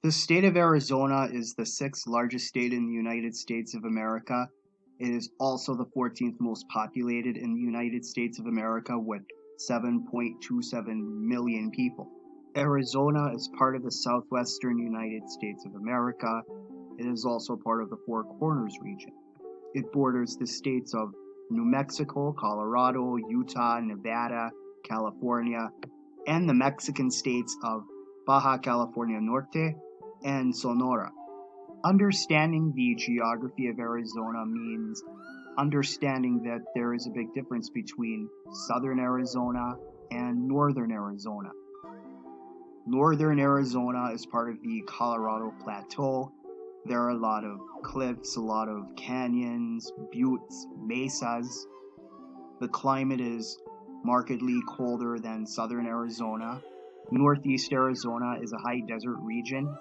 The state of Arizona is the sixth largest state in the United States of America. It is also the 14th most populated in the United States of America with 7.27 million people. Arizona is part of the southwestern United States of America. It is also part of the Four Corners region. It borders the states of New Mexico, Colorado, Utah, Nevada, California, and the Mexican states of Baja California Norte and Sonora. Understanding the geography of Arizona means understanding that there is a big difference between southern Arizona and northern Arizona. Northern Arizona is part of the Colorado Plateau. There are a lot of cliffs, a lot of canyons, buttes, mesas. The climate is markedly colder than southern Arizona. Northeast Arizona is a high desert region.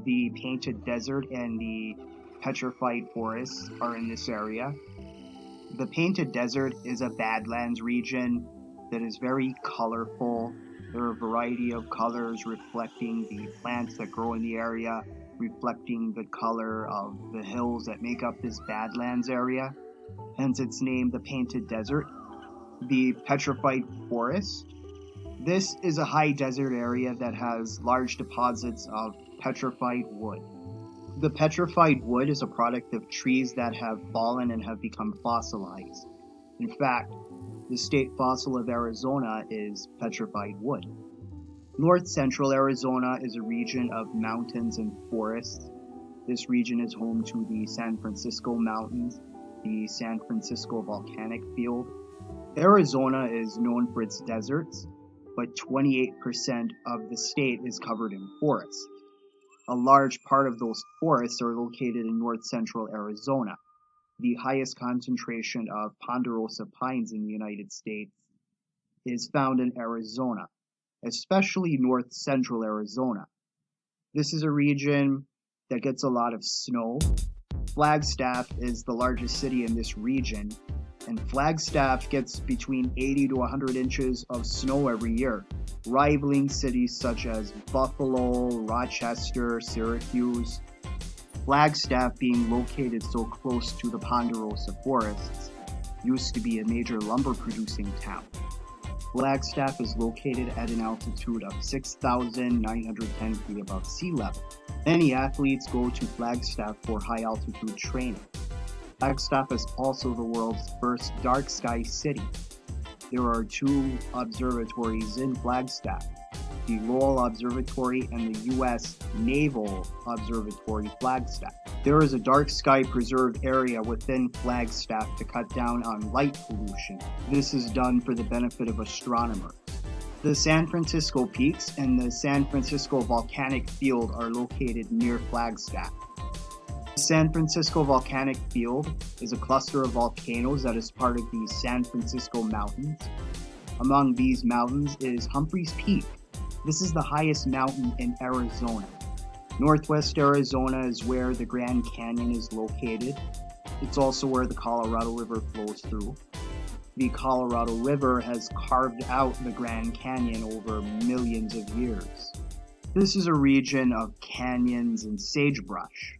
The Painted Desert and the Petrified Forests are in this area. The Painted Desert is a badlands region that is very colorful. There are a variety of colors reflecting the plants that grow in the area, reflecting the color of the hills that make up this badlands area. Hence its name, the Painted Desert. The Petrified Forest. This is a high desert area that has large deposits of petrified wood. The petrified wood is a product of trees that have fallen and have become fossilized. In fact, the state fossil of Arizona is petrified wood. North central Arizona is a region of mountains and forests. This region is home to the San Francisco Mountains, the San Francisco Volcanic Field. Arizona is known for its deserts, but 28% of the state is covered in forests. A large part of those forests are located in north central Arizona. The highest concentration of ponderosa pines in the United States is found in Arizona, especially north central Arizona. This is a region that gets a lot of snow. Flagstaff is the largest city in this region, and Flagstaff gets between 80 to 100 inches of snow every year, rivaling cities such as Buffalo, Rochester, Syracuse. Flagstaff, being located so close to the ponderosa forests, used to be a major lumber-producing town. Flagstaff is located at an altitude of 6,910 feet above sea level. Many athletes go to Flagstaff for high-altitude training. Flagstaff is also the world's first dark sky city. There are two observatories in Flagstaff, the Lowell Observatory and the U.S. Naval Observatory Flagstaff. There is a dark sky preserve area within Flagstaff to cut down on light pollution. This is done for the benefit of astronomers. The San Francisco Peaks and the San Francisco Volcanic Field are located near Flagstaff. The San Francisco Volcanic Field is a cluster of volcanoes that is part of the San Francisco Mountains. Among these mountains is Humphreys Peak. This is the highest mountain in Arizona. Northwest Arizona is where the Grand Canyon is located. It's also where the Colorado River flows through. The Colorado River has carved out the Grand Canyon over millions of years. This is a region of canyons and sagebrush,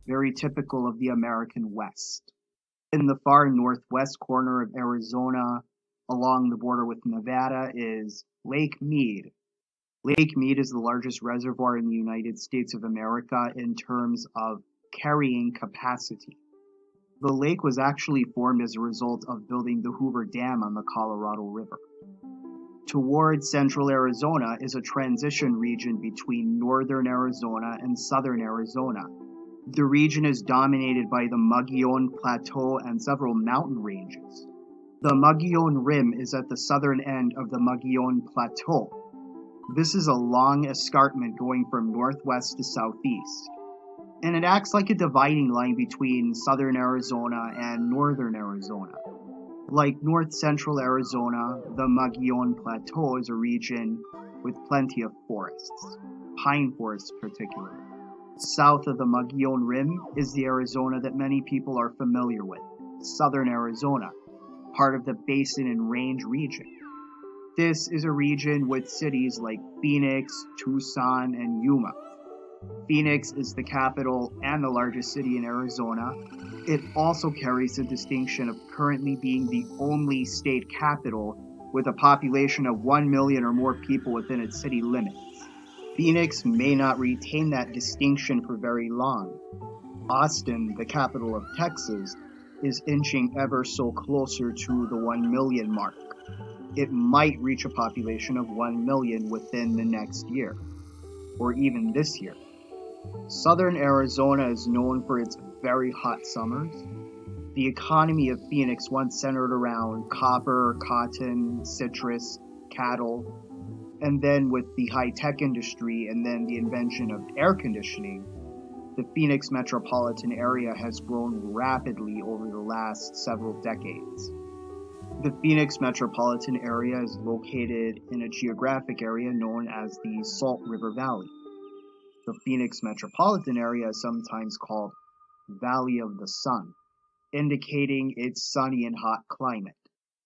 very typical of the American West. In the far northwest corner of Arizona, along the border with Nevada, is Lake Mead. Lake Mead is the largest reservoir in the United States of America in terms of carrying capacity. The lake was actually formed as a result of building the Hoover Dam on the Colorado River. Towards central Arizona is a transition region between northern Arizona and southern Arizona. The region is dominated by the Mogollon Plateau and several mountain ranges. The Mogollon Rim is at the southern end of the Mogollon Plateau. This is a long escarpment going from northwest to southeast, and it acts like a dividing line between southern Arizona and northern Arizona. Like north central Arizona, the Mogollon Plateau is a region with plenty of forests, pine forests particularly. South of the Mogollon Rim is the Arizona that many people are familiar with, southern Arizona, part of the Basin and Range region. This is a region with cities like Phoenix, Tucson, and Yuma. Phoenix is the capital and the largest city in Arizona. It also carries the distinction of currently being the only state capital with a population of 1 million or more people within its city limits. Phoenix may not retain that distinction for very long. Austin, the capital of Texas, is inching ever so closer to the 1 million mark. It might reach a population of 1 million within the next year, or even this year. Southern Arizona is known for its very hot summers. The economy of Phoenix once centered around copper, cotton, citrus, cattle, and then with the high-tech industry and then the invention of air conditioning, the Phoenix metropolitan area has grown rapidly over the last several decades. The Phoenix metropolitan area is located in a geographic area known as the Salt River Valley. The Phoenix metropolitan area is sometimes called Valley of the Sun, indicating its sunny and hot climate.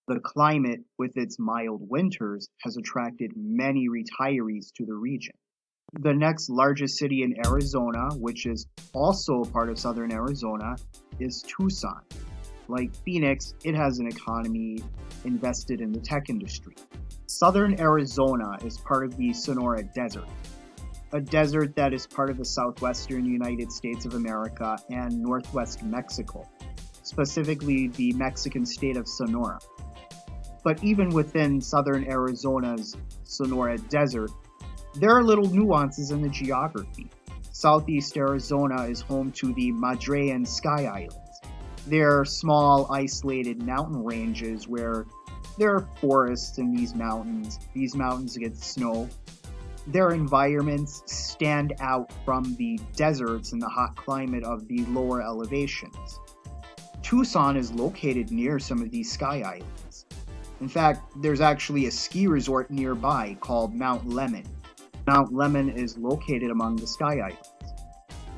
The climate, with its mild winters, has attracted many retirees to the region. The next largest city in Arizona, which is also part of southern Arizona, is Tucson. Like Phoenix, it has an economy invested in the tech industry. Southern Arizona is part of the Sonora Desert, a desert that is part of the southwestern United States of America and northwest Mexico, specifically the Mexican state of Sonora. But even within southern Arizona's Sonora Desert, there are little nuances in the geography. Southeast Arizona is home to the Madre and Sky Islands. They're small, isolated mountain ranges where there are forests in these mountains. These mountains get snow. Their environments stand out from the deserts and the hot climate of the lower elevations. Tucson is located near some of these Sky Islands. In fact, there's actually a ski resort nearby called Mount Lemmon. Mount Lemmon is located among the Sky Islands.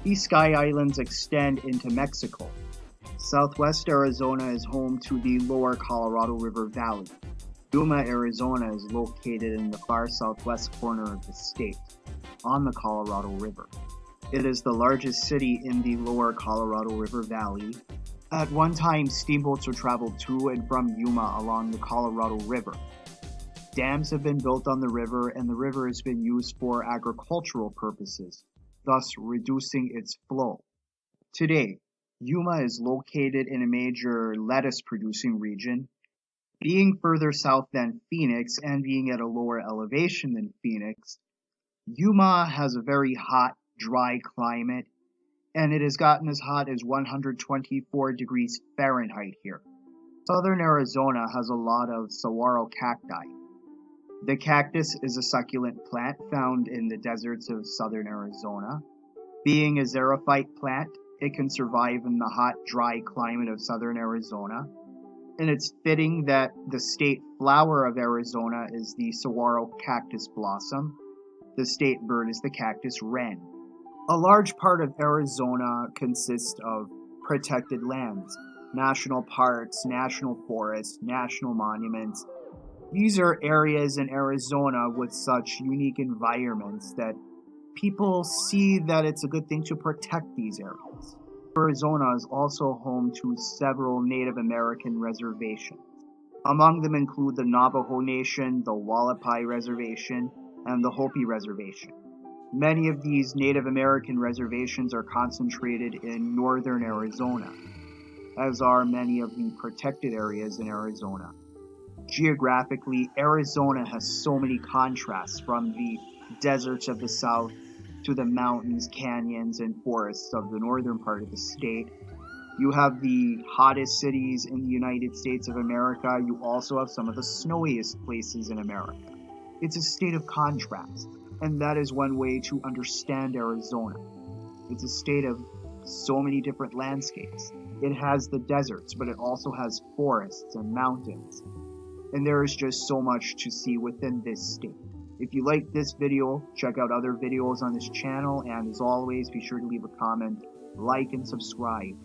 These Sky Islands extend into Mexico. Southwest Arizona is home to the lower Colorado River Valley. Yuma, Arizona is located in the far southwest corner of the state, on the Colorado River. It is the largest city in the lower Colorado River Valley. At one time, steamboats would travel to and from Yuma along the Colorado River. Dams have been built on the river, and the river has been used for agricultural purposes, thus reducing its flow. Today, Yuma is located in a major lettuce-producing region. Being further south than Phoenix and being at a lower elevation than Phoenix, Yuma has a very hot, dry climate, and it has gotten as hot as 124 degrees Fahrenheit here. Southern Arizona has a lot of saguaro cacti. The cactus is a succulent plant found in the deserts of southern Arizona. Being a xerophyte plant, it can survive in the hot, dry climate of southern Arizona. And it's fitting that the state flower of Arizona is the saguaro cactus blossom. The state bird is the cactus wren. A large part of Arizona consists of protected lands, national parks, national forests, national monuments. These are areas in Arizona with such unique environments that people see that it's a good thing to protect these areas. Arizona is also home to several Native American reservations. Among them include the Navajo Nation, the Wallapai Reservation, and the Hopi Reservation. Many of these Native American reservations are concentrated in northern Arizona, as are many of the protected areas in Arizona. Geographically, Arizona has so many contrasts, from the deserts of the south to the mountains, canyons, and forests of the northern part of the state. You have the hottest cities in the United States of America. You also have some of the snowiest places in America. It's a state of contrast, and that is one way to understand Arizona. It's a state of so many different landscapes. It has the deserts, but it also has forests and mountains. And there is just so much to see within this state. If you like this video, check out other videos on this channel, and as always, be sure to leave a comment, like, and subscribe.